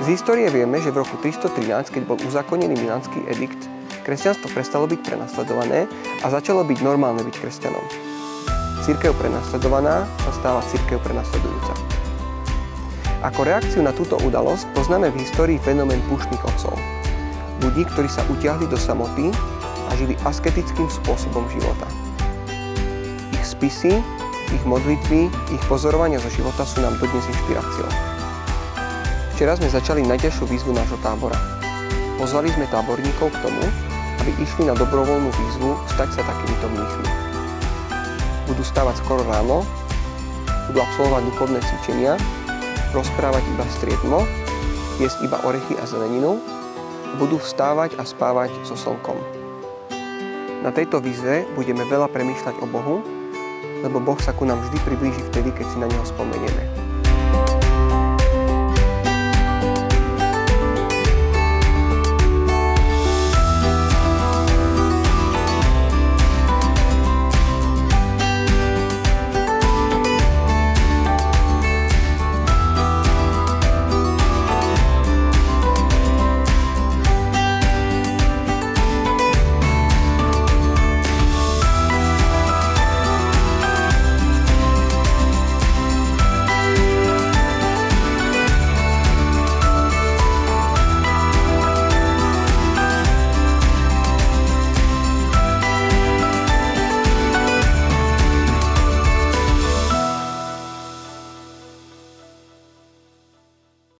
histórie vieme, že v roku 313, keď bol uzákonený milánsky edikt, kresťanstvo prestalo byť prenasledované a začalo byť normálne byť kresťanom. Cirkev prenasledovaná sa stáva cirkev prenasledujúca. Ako reakciu na túto udalosť poznáme v histórii fenomén púštnych otcov. Ľudí, ktorí sa utiahli do samoty a žili asketickým spôsobom života. Ich spisy, ich modlitby, ich pozorovania zo života sú nám dodnes inšpiráciou. Včera sme začali najťažšiu výzvu nášho tábora. Pozvali sme táborníkov k tomu, aby išli na dobrovoľnú výzvu stať sa takýmito mníchmi. Budú stávať skoro ráno, budú absolvovať duchovné cvičenia, rozprávať iba striedmo, jesť iba orechy a zeleninu, budú vstávať a spávať so slnkom. Na tejto výzve budeme veľa premýšľať o Bohu, lebo Boh sa ku nám vždy priblíži vtedy, keď si na Neho spomenieme.